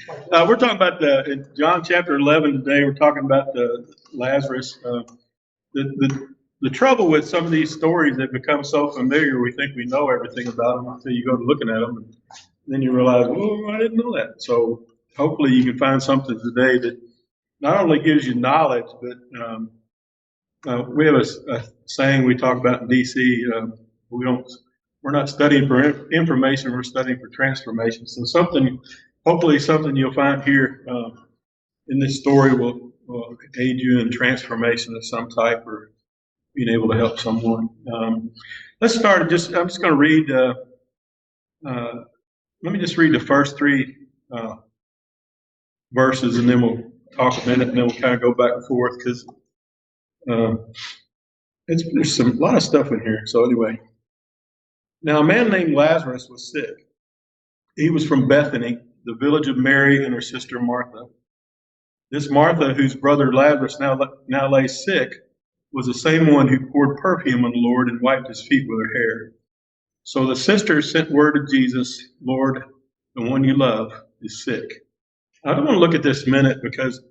We're talking about in John chapter 11 today. We're talking about Lazarus. The trouble with some of these stories that become so familiar, we think we know everything about them until you go to looking at them, and then you realize, oh, I didn't know that. So hopefully you can find something today that not only gives you knowledge, but we have a saying we talk about in DC. We're not studying for information. We're studying for transformation. So hopefully something you'll find here in this story will aid you in transformation of some type or being able to help someone. Let's start. I'm just going to read. Let me just read the first three verses, and then we'll talk a minute, and then we'll kind of go back and forth because there's a lot of stuff in here. So anyway, now a man named Lazarus was sick. He was from Bethany, the village of Mary and her sister Martha. This Martha, whose brother Lazarus now lay sick, was the same one who poured perfume on the Lord and wiped his feet with her hair. So the sisters sent word to Jesus, Lord, the one you love is sick. I don't want to look at this a minute because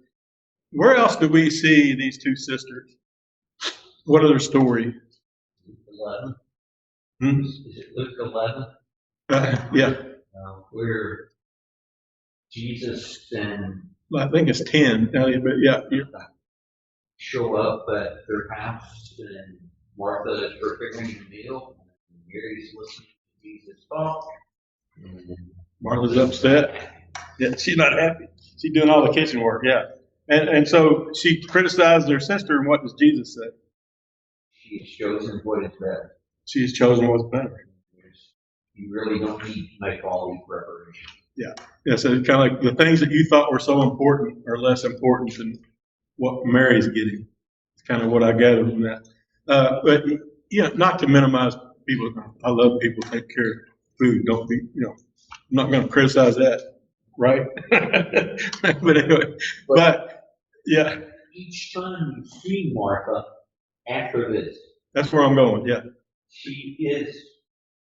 where else do we see these two sisters? What other story? 11. Is it Luke 11? Yeah. Where Jesus and I think it's 10, Elliot, but yeah. show up at their house, and Martha is preparing the meal, and Mary's listening to Jesus talk. And Martha's upset. Yeah, she's not happy. She's doing all the kitchen work, yeah. And so she criticized her sister, and what does Jesus say? She has chosen what is better. She has chosen what's better. You really don't need to make all these preparations. Yeah, so it's kind of like the things that you thought were so important are less important than what Mary's getting. It's kind of what I gathered from that. But yeah, not to minimize people. I love people take care of food. Don't be, I'm not going to criticize that, right? But anyway, but yeah. Each time you see Martha after this, That's where I'm going. Yeah. she is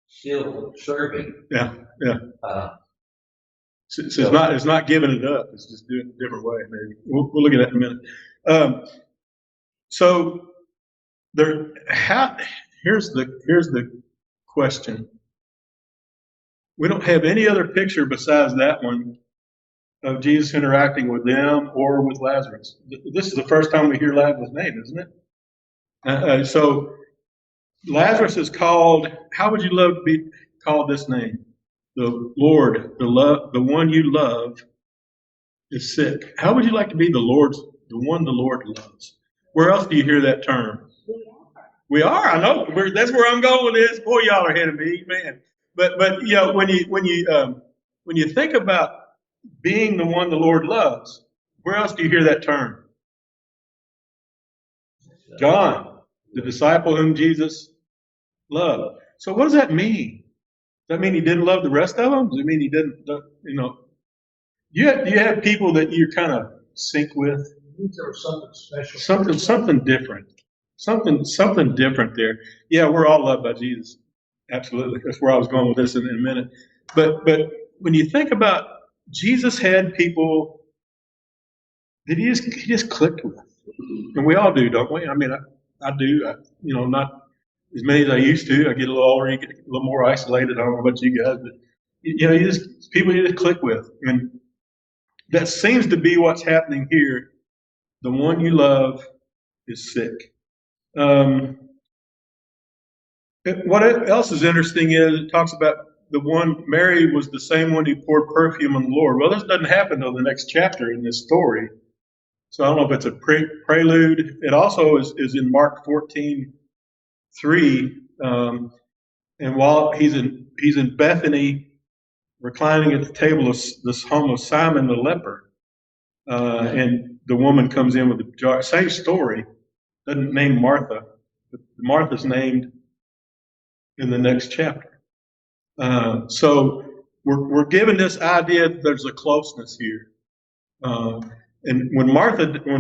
still serving. Yeah. It's not giving it up. It's just doing it a different way. Maybe we'll look at that in a minute. So here's the question. We don't have any other picture besides that one of Jesus interacting with them or with Lazarus. This is the first time we hear Lazarus' name, isn't it? So Lazarus is called. How would you love to be called this name? The Lord, the one you love, is sick. How would you like to be the one the Lord loves? Where else do you hear that term? We are. I know. That's where I'm going with this. Boy, y'all are ahead of me, man. But when you think about being the one the Lord loves, where else do you hear that term? John, the disciple whom Jesus loved. So what does that mean? Does that mean he didn't love the rest of them? Does it mean he didn't? Do you have people that you kind of sync with? There was something special. Something different. Something different there. Yeah, we're all loved by Jesus. Absolutely. That's where I was going with this in a minute. But when you think about Jesus had people that he just clicked with. And we all do, don't we? I mean, I do. Not as many as I used to. I get a little older, you get a little more isolated. I don't know about you guys, but people you just click with. And that seems to be what's happening here. The one you love is sick. What else is interesting is it talks about the one, Mary was the same one who poured perfume on the Lord. Well, this doesn't happen until the next chapter in this story. So I don't know if it's a prelude. It also is in Mark 14:3. And while he's in Bethany, reclining at the table of this home of Simon the leper, and the woman comes in with a jar. Same story, doesn't name Martha, but Martha's named in the next chapter. So we're given this idea that there's a closeness here. And when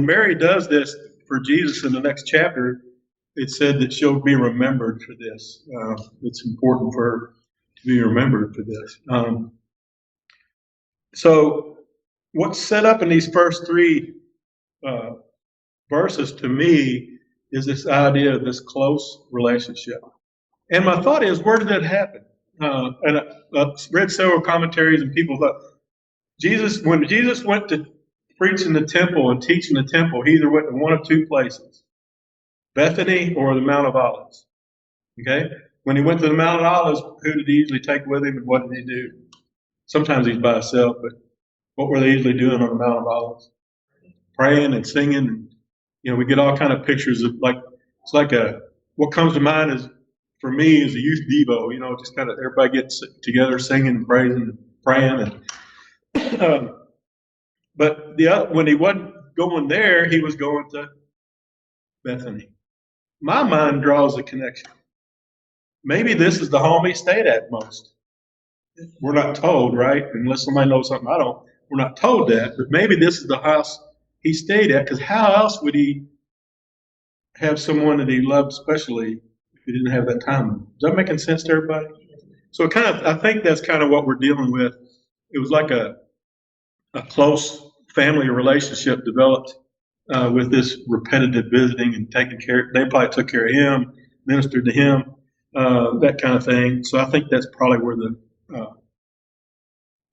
Mary does this for Jesus in the next chapter, it said that she'll be remembered for this. It's important for her to be remembered for this. So what's set up in these first three verses to me is this idea of this close relationship. And my thought is, where did that happen? And I read several commentaries, and people thought when Jesus went to preach in the temple and teach in the temple, he either went to one of two places, Bethany or the Mount of Olives. Okay? When he went to the Mount of Olives, who did he usually take with him, and what did he do? Sometimes he's by himself, but what were they usually doing on the Mount of Olives? Praying and singing. And, we get all kind of pictures of what comes to mind is, for me, is a youth devo. Just kind of everybody gets together singing and praising and praying. And but when he wasn't going there, he was going to Bethany. My mind draws a connection. Maybe this is the home he stayed at most. We're not told, right? Unless somebody knows something I don't. We're not told that, but maybe this is the house he stayed at, because how else would he have someone that he loved especially if he didn't have that time? Is that making sense to everybody? So I think that's kind of what we're dealing with. It was like a close family relationship developed with this repetitive visiting and taking care. They probably took care of him, ministered to him, that kind of thing. So I think that's probably where the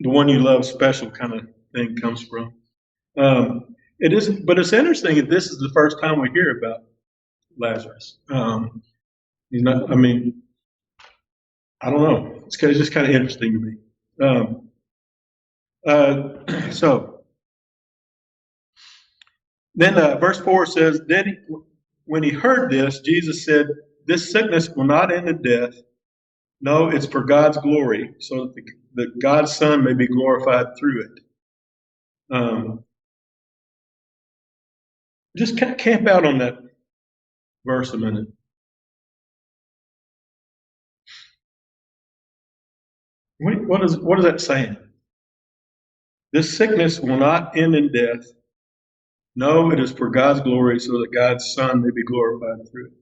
one you love special kind of thing comes from. It isn't, but it's interesting that this is the first time we hear about Lazarus. He's not. I mean, I don't know. It's just kind of interesting to me. So then, verse 4 says, when he heard this, Jesus said, "This sickness will not end in death. No, it's for God's glory, so that God's Son may be glorified through it." Just camp out on that verse a minute. What is that saying? This sickness will not end in death. No, it is for God's glory, so that God's Son may be glorified through it.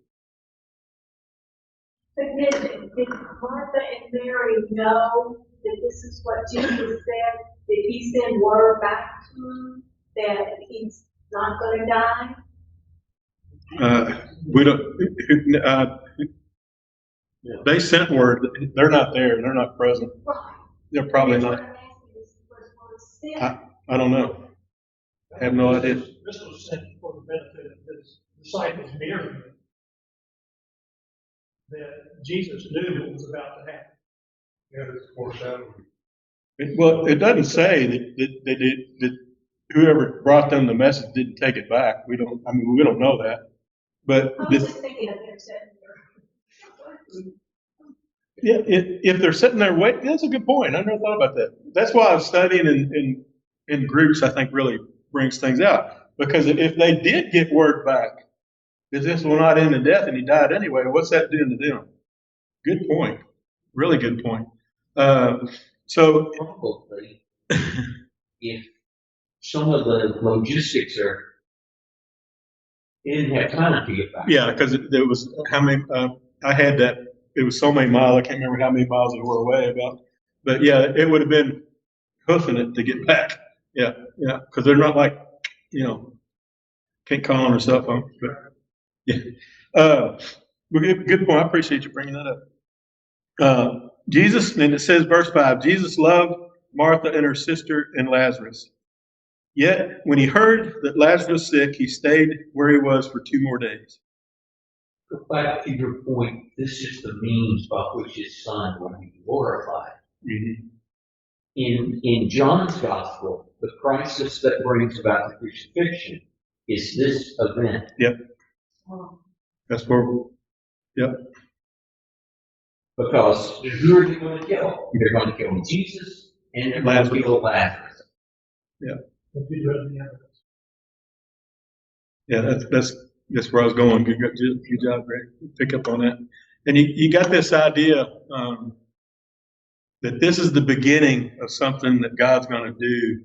But did Martha and Mary know that this is what Jesus said? Did he send word back to him that he's not going to die? We don't. They sent word. They're not there. They're not present. They're probably not. I don't know. I have no idea. This was sent for the benefit of his disciples near him, that Jesus knew what was about to happen. Yeah, it's foreshadowing. It doesn't say that whoever brought them the message didn't take it back. We don't know that. But I was just thinking of their sitting there. Yeah, if they're sitting there waiting, that's a good point. I never thought about that. That's why I was studying in groups. I think really brings things out, because if they did get word back, that this will not end in death, and he died anyway, what's that doing to them? Good point. Really good point. So probably, if some of the logistics they didn't have time to get back. Yeah, because there was how many? I had that. It was so many miles. I can't remember how many miles they were away about. But yeah, it would have been hoofing it to get back. Yeah, because they're not like, can't call on her cell phone. But yeah, good point. I appreciate you bringing that up. Jesus, and it says, verse 5, Jesus loved Martha and her sister and Lazarus. Yet, when he heard that Lazarus was sick, he stayed where he was for 2 more days. Go back to your point, this is the means by which his Son will be glorified. Mm-hmm. In John's Gospel, the crisis that brings about the crucifixion is this event. Yep. That's where, yep. Because who are they going to kill? They're going to kill Jesus, and they're going to kill Lazarus. Yeah. Yeah, that's where I was going. Good job, Greg. Pick up on that. And you got this idea that this is the beginning of something that God's going to do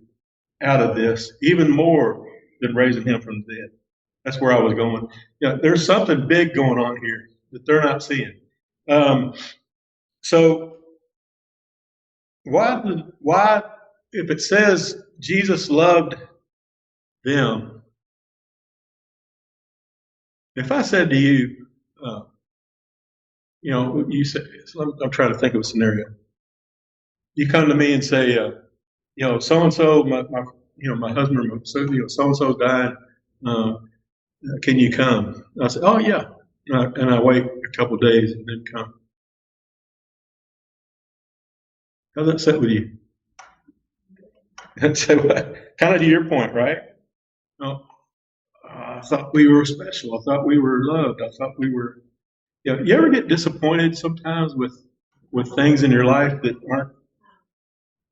out of this, even more than raising him from the dead. That's where I was going. There's something big going on here that they're not seeing. So why if it says Jesus loved them, if I said to you, you say, I'm trying to think of a scenario. You come to me and say, so and so, my husband, so and so's dying. Can you come? I say, oh yeah, and I wait a couple of days and then come. How's that sit with you? And so, kind of to your point, right? No, I thought we were special. I thought we were loved. I thought we were. You ever get disappointed sometimes with things in your life that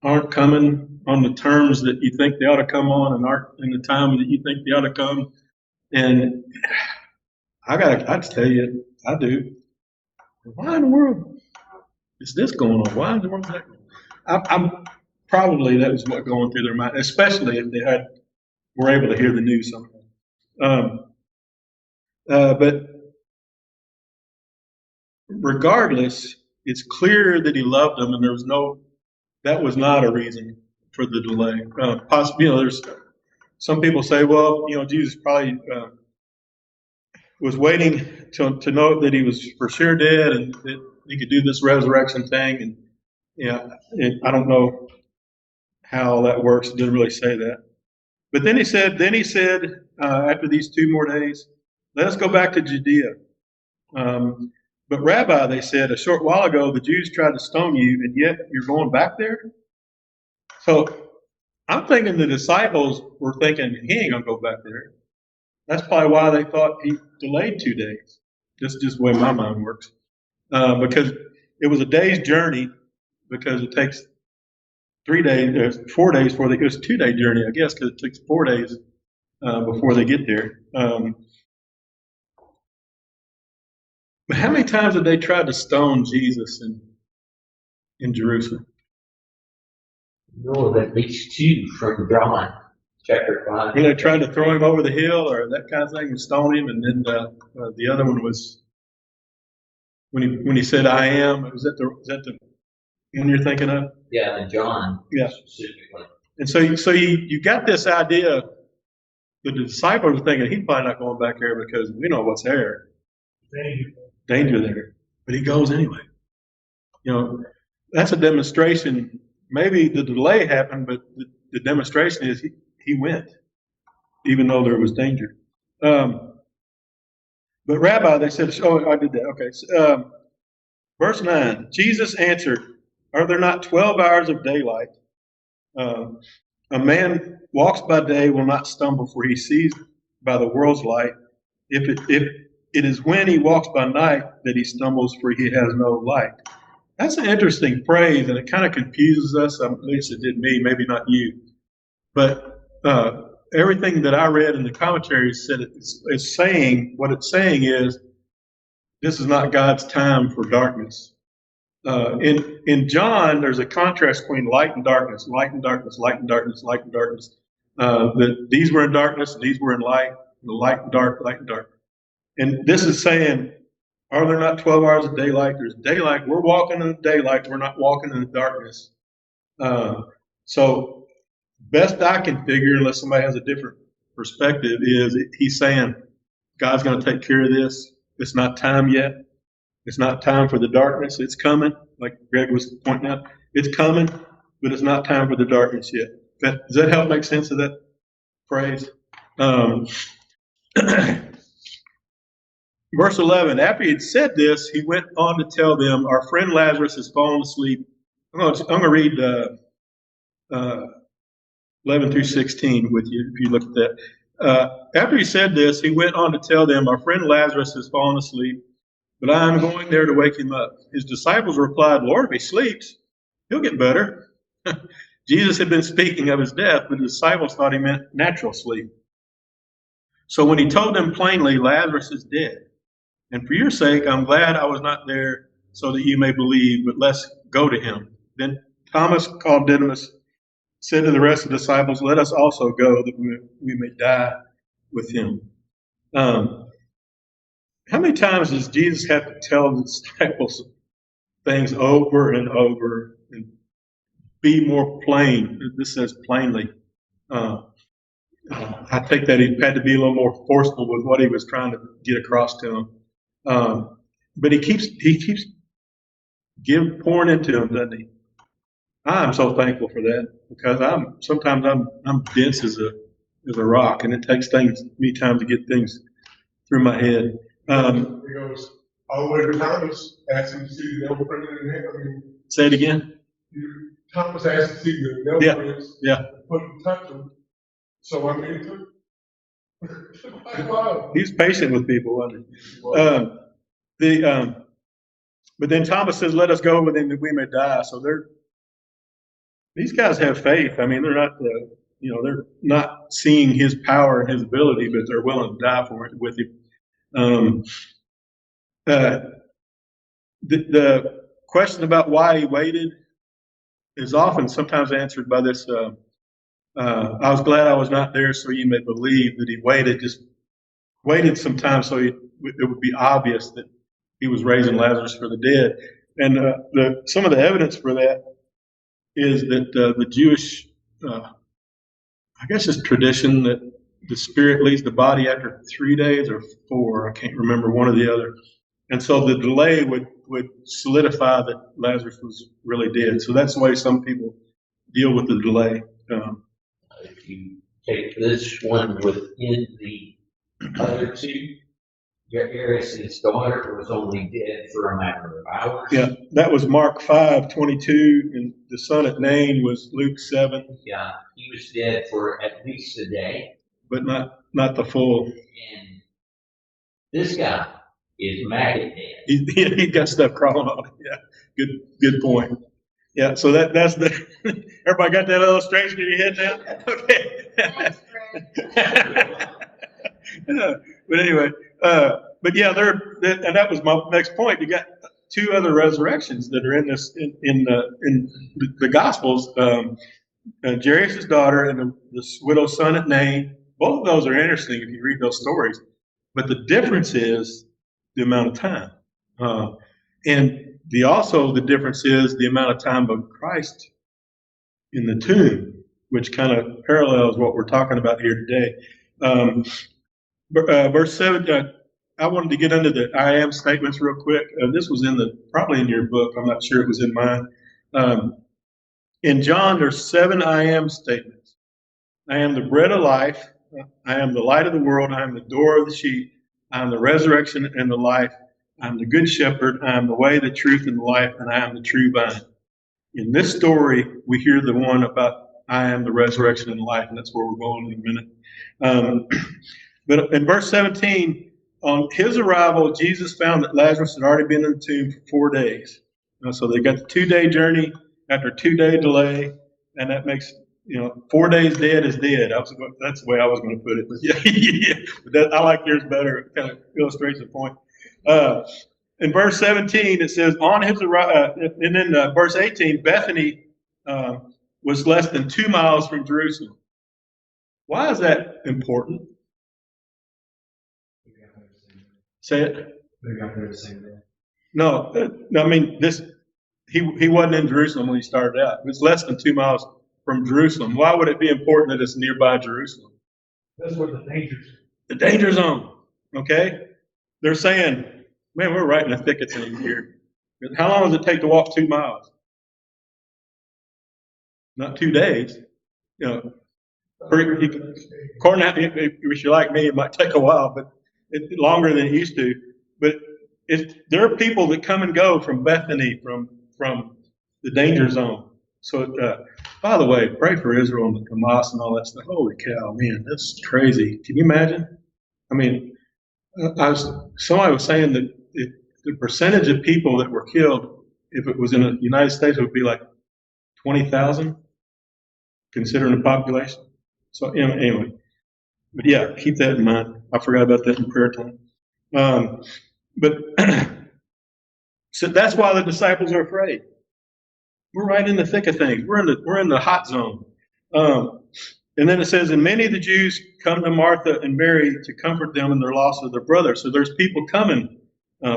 aren't coming on the terms that you think they ought to come on, and aren't in the time that you think they ought to come? And I tell you, I do. Why in the world is this going on? Why in the world is that going on? I'm probably that was what going through their mind, especially if they were able to hear the news sometime. But regardless, it's clear that he loved them, and that was not a reason for the delay. Possibly, there's some people say, well, Jesus probably was waiting to know that he was for sure dead and that he could do this resurrection thing. And I don't know how that works. It didn't really say that. But then he said, after these 2 more days, let us go back to Judea. But Rabbi, they said, a short while ago, the Jews tried to stone you, and yet you're going back there? So I'm thinking the disciples were thinking, he ain't going to go back there. That's probably why they thought he delayed 2 days. That's just the way my mind works. Because it was a day's journey, because it takes 4 days it was a 2-day journey, I guess, because it takes 4 days before they get there. But how many times have they tried to stone Jesus in Jerusalem? No, at least 2 from John, chapter 5. They tried to throw him over the hill or that kind of thing and stone him, and then the other one was when he said, "I am." Is that the one you're thinking of? Yeah, and John. Yeah. Specifically. And so you got this idea that the disciples were thinking he's probably not going back there because we know what's there. Danger there. But he goes anyway. That's a demonstration. Maybe the delay happened, but the demonstration is he went, even though there was danger. But Rabbi, they said, oh, I did that. Okay. Verse 9, Jesus answered, are there not 12 hours of daylight? A man walks by day will not stumble, for he sees by the world's light. If it is when he walks by night that he stumbles, for he has no light. That's an interesting phrase, and it kind of confuses us. At least it did me, maybe not you. But everything that I read in the commentaries said it's saying, what it's saying is, this is not God's time for darkness. In John, there's a contrast between light and darkness, light and darkness, light and darkness, light and darkness. That these were in darkness, and these were in light, the light and dark, light and dark. And this is saying, are there not 12 hours of daylight? There's daylight. We're walking in the daylight. We're not walking in the darkness. So best I can figure, unless somebody has a different perspective, is he's saying God's going to take care of this. It's not time yet. It's not time for the darkness. It's coming, like Greg was pointing out. It's coming, but it's not time for the darkness yet. Does that help make sense of that phrase? Verse 11, after he had said this, he went on to tell them, our friend Lazarus has fallen asleep. I'm going to read 11 through 16 with you, if you look at that. After he said this, he went on to tell them, our friend Lazarus has fallen asleep, but I am going there to wake him up. His disciples replied, Lord, if he sleeps, he'll get better. Jesus had been speaking of his death, but the disciples thought he meant natural sleep. So when he told them plainly, Lazarus is dead, and for your sake, I'm glad I was not there so that you may believe, but let's go to him. Then Thomas, called Didymus, said to the rest of the disciples, let us also go that we may die with him. How many times does Jesus have to tell the disciples things over and over? And be more plain. This says plainly. I think that he had to be a little more forceful with what he was trying to get across to him. But he keeps pouring into him, doesn't he? I'm so thankful for that, because sometimes I'm dense as a rock, and it takes me time to get things through my head. It goes all the way to Thomas, asking to see the devil printed in him. I mean, Say it again. Thomas asked to see the devil Yeah, prints. yeah. Put and touch them. So I mean, it took quite a while. He's patient with people, wasn't he? But then Thomas says, "Let us go with him that we may die." So these guys have faith. I mean, they're not, they're not seeing his power and his ability, but they're willing to die for it with him. The question about why he waited is sometimes answered by this. I was glad I was not there, so you may believe that he waited some time so it would be obvious that he was raising Lazarus for the dead. And some of the evidence for that is that the Jewish, I guess it's tradition that the spirit leaves the body after 3 days or 4. I can't remember, one or the other. And so the delay would solidify that Lazarus was really dead. So that's the way some people deal with the delay. If you take this one within the other two, Jairus' daughter was only dead for a matter of hours. Yeah, that was Mark 5:22, and the son at Nain was Luke 7. Yeah, he was dead for at least a day. But not the full. And this guy is maggot dead. He got stuff crawling on it. Yeah, good point. Yeah, so that's the. Everybody got that illustration in your head now? Okay. But anyway, but yeah, and that was my next point. You got 2 other resurrections that are in this in the Gospels. Jairus' daughter and the widow's son at Nain. Both of those are interesting if you read those stories. But the difference is the amount of time, and the difference is the amount of time of Christ in the tomb, which kind of parallels what we're talking about here today. Verse 7, I wanted to get into the I am statements real quick. This was probably in your book. I'm not sure it was in mine. In John, there's 7 I am statements. I am the bread of life. I am the light of the world. I am the door of the sheep. I am the resurrection and the life. I am the good shepherd. I am the way, the truth, and the life, and I am the true vine. In this story, we hear the one about I am the resurrection and the life, and that's where we're going in a minute. But in verse 17, on his arrival, Jesus found that Lazarus had already been in the tomb for 4 days. So they got the 2-day journey after a 2-day delay, and that makes 4 days dead is dead. That's the way I was going to put it. But yeah. But I like yours better. It kind of illustrates the point. In verse 17, it says, on his arrival, and then verse 18, Bethany was less than 2 miles from Jerusalem. Why is that important? Say it. They got there the same day. No, I mean he wasn't in Jerusalem when he started out. It was less than 2 miles from Jerusalem. Why would it be important that it's nearby Jerusalem? That's where the danger's. The danger zone. Okay, they're saying, man, we're right in the thick of things here. How long does it take to walk 2 miles? Not 2 days. According to, if you're like me, it might take a while, but it's longer than it used to. But there are people that come and go from Bethany, from the danger zone. So, by the way, pray for Israel and the Hamas and all that stuff. Holy cow, man, that's crazy. Can you imagine? I mean, somebody was saying that the percentage of people that were killed, if it was in the United States, it would be like 20,000, considering the population. So anyway, but yeah, keep that in mind. I forgot about that in prayer time. But so that's why the disciples are afraid. We're right in the thick of things. We're in the hot zone. And then it says, and many of the Jews come to Martha and Mary to comfort them in their loss of their brother. So there's people coming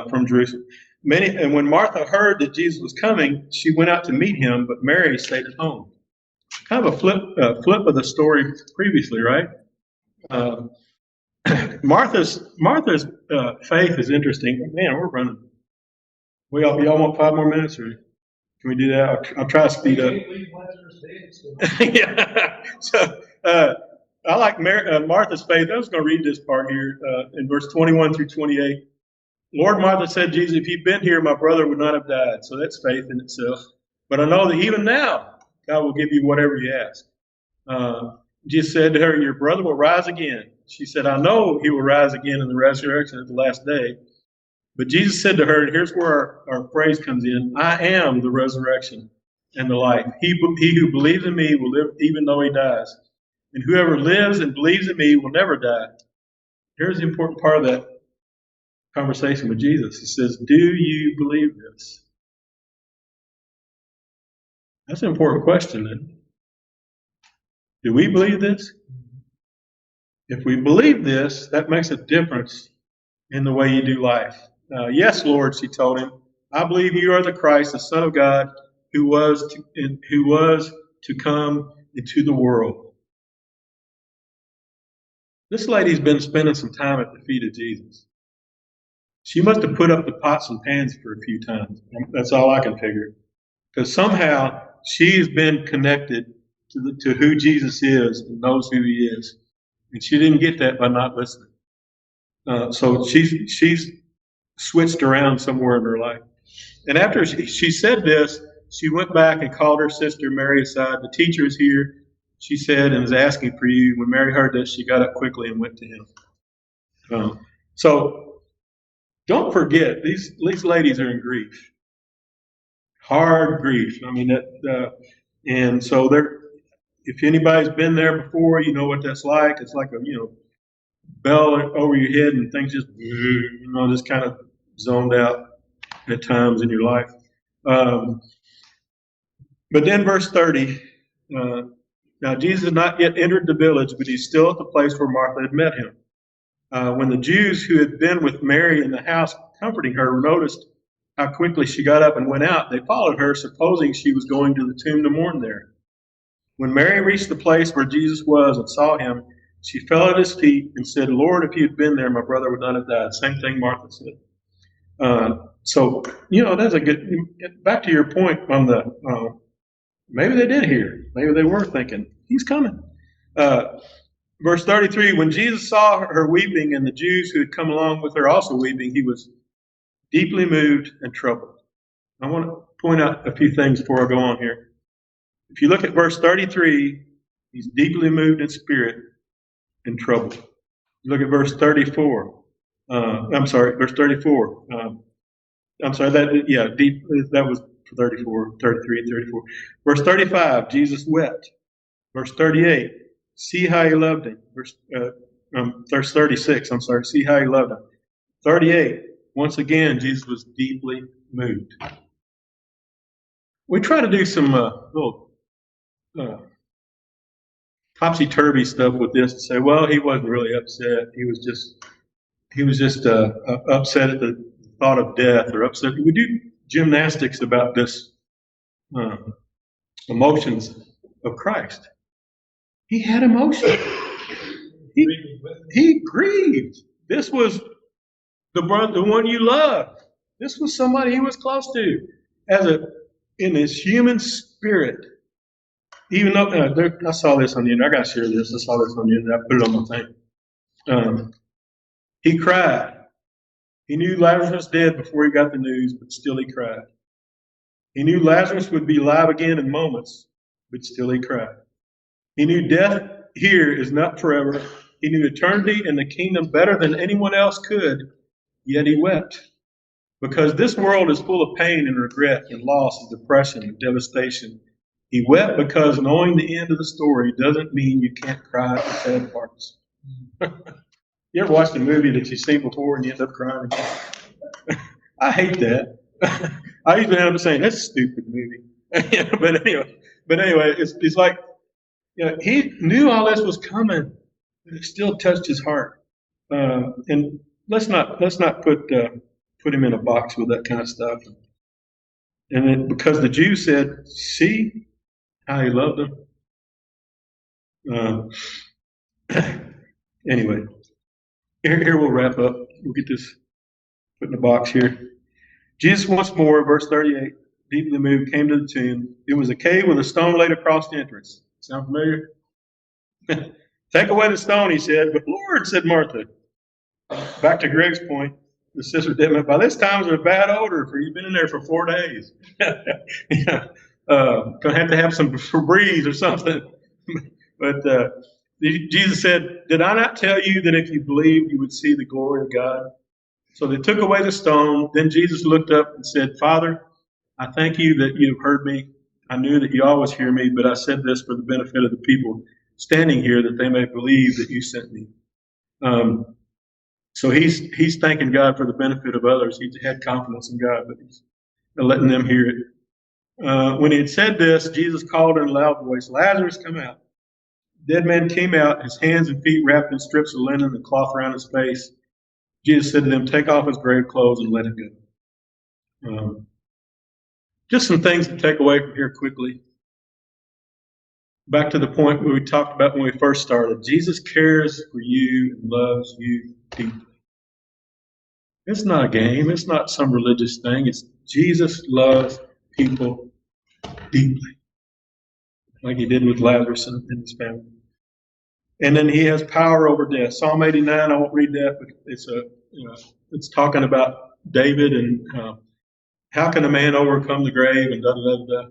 from Jerusalem. And when Martha heard that Jesus was coming, she went out to meet him, but Mary stayed at home. Kind of a flip of the story previously, right? Martha's faith is interesting. Man, we're running. Y'all want 5 more minutes, or can we do that? I'll try to speed up. Yeah. So I like Martha's faith. I was going to read this part here in verse 21 through 28. Lord, Martha said, Jesus, if you'd been here, my brother would not have died. So that's faith in itself. But I know that even now, God will give you whatever you ask. Jesus said to her, your brother will rise again. She said, I know he will rise again in the resurrection at the last day. But Jesus said to her, and here's where our phrase comes in, I am the resurrection and the life. He who believes in me will live even though he dies. And whoever lives and believes in me will never die. Here's the important part of that conversation with Jesus. He says, do you believe this? That's an important question, isn't it? Do we believe this? If we believe this, that makes a difference in the way you do life. Yes, Lord, she told him, I believe you are the Christ, the Son of God, who was to come into the world. This lady's been spending some time at the feet of Jesus. She must have put up the pots and pans for a few times. That's all I can figure. Because somehow she's been connected to who Jesus is and knows who he is. And she didn't get that by not listening. So she's switched around somewhere in her life. And after she said this, she went back and called her sister Mary aside. The teacher is here, she said, and is asking for you. When Mary heard this, she got up quickly and went to him. So don't forget, these ladies are in grief. Hard grief. I mean, and so if anybody's been there before, you know what that's like. It's like a, bell over your head and things just, just kind of zoned out at times in your life. But then verse 30, now Jesus had not yet entered the village, but he's still at the place where Martha had met him. When the Jews who had been with Mary in the house comforting her noticed how quickly she got up and went out, they followed her, supposing she was going to the tomb to mourn there. When Mary reached the place where Jesus was and saw him, she fell at his feet and said, Lord, if you had been there, my brother would not have died. Same thing Martha said. So, that's a good, back to your point on the, maybe they did hear. Maybe they were thinking, he's coming. Verse 33, when Jesus saw her weeping and the Jews who had come along with her also weeping, he was deeply moved and troubled. I want to point out a few things before I go on here. If you look at verse 33, he's deeply moved in spirit and troubled. Look at verse 34. Verse 34. That was 34, 33, and 34. Verse 35, Jesus wept. Verse 38, see how he loved him. Verse 36, see how he loved him. 38, once again, Jesus was deeply moved. We try to do some little topsy-turvy stuff with this and say, well, he wasn't really upset. He was just upset at the thought of death, or upset. We do gymnastics about this emotions of Christ. He had emotion. He grieved. This was the one you loved. This was somebody he was close to, in his human spirit. Even though I saw this on the internet, I got to share this. I saw this on the internet. I put it on my thing. He cried. He knew Lazarus was dead before he got the news, but still he cried. He knew Lazarus would be alive again in moments, but still he cried. He knew death here is not forever. He knew eternity and the kingdom better than anyone else could, yet he wept. Because this world is full of pain and regret and loss and depression and devastation. He wept because knowing the end of the story doesn't mean you can't cry at the sad parts. You ever watched a movie that you've seen before and you end up crying? I hate that. I usually end up saying, that's a stupid movie. But anyway, it's like, he knew all this was coming, but it still touched his heart. And let's not put put him in a box with that kind of stuff. And then because the Jews said, see how he loved them. Anyway, here we'll wrap up. We'll get this put in a box here. Jesus once more, verse 38, deeply moved, came to the tomb. It was a cave with a stone laid across the entrance. Sound familiar? Take away the stone, he said. But Lord, said Martha. Back to Greg's point, the sister didn't. By this time, it was a bad odor, for you've been in there for 4 days. Yeah. Gonna have some Febreze or something. But Jesus said, did I not tell you that if you believed, you would see the glory of God? So they took away the stone. Then Jesus looked up and said, Father, I thank you that you have heard me. I knew that you always hear me, but I said this for the benefit of the people standing here, that they may believe that you sent me. So he's thanking God for the benefit of others. He had confidence in God, but he's letting them hear it. When he had said this, Jesus called in a loud voice, Lazarus, come out. The dead man came out, his hands and feet wrapped in strips of linen and cloth around his face. Jesus said to them, take off his grave clothes and let him go. Just some things to take away from here quickly. Back to the point where we talked about when we first started. Jesus cares for you and loves you deeply. It's not a game. It's not some religious thing. It's Jesus loves people deeply, like he did with Lazarus and his family. And then he has power over death. Psalm 89, I won't read that, but it's talking about David and how can a man overcome the grave and da-da-da-da.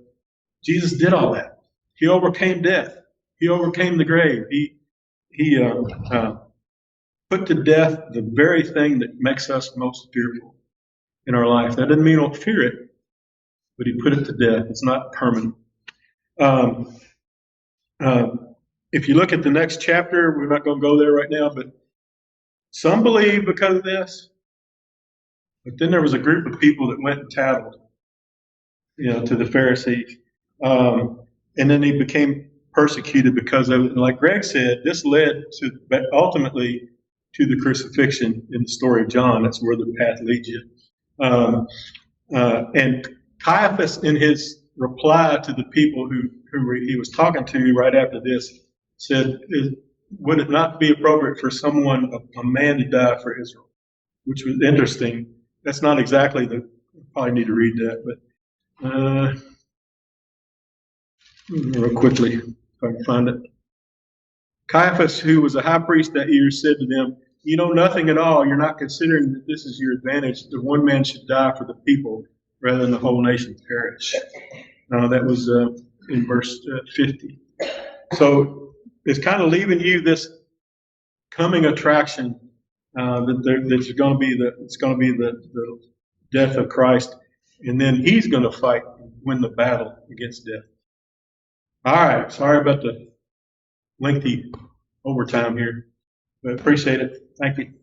Jesus did all that. He overcame death. He overcame the grave. He put to death the very thing that makes us most fearful in our life. That doesn't mean we don't fear it, but he put it to death. It's not permanent. If you look at the next chapter, we're not going to go there right now, but some believe because of this. But then there was a group of people that went and tattled, to the Pharisees. And then he became persecuted because of it. And like Greg said, this led to ultimately to the crucifixion in the story of John. That's where the path leads you. And Caiaphas, in his reply to the people who he was talking to right after this, said, would it not be appropriate for a man to die for Israel? Which was interesting. That's not exactly probably need to read that, but real quickly, if I can find it. Caiaphas, who was a high priest that year, said to them, you know nothing at all. You're not considering that this is your advantage, that one man should die for the people rather than the whole nation perish. That was in verse 50. So it's kind of leaving you this coming attraction that's going to be the death of Christ, and then he's going to fight and win the battle against death. All right, sorry about the lengthy overtime here, but appreciate it. Thank you.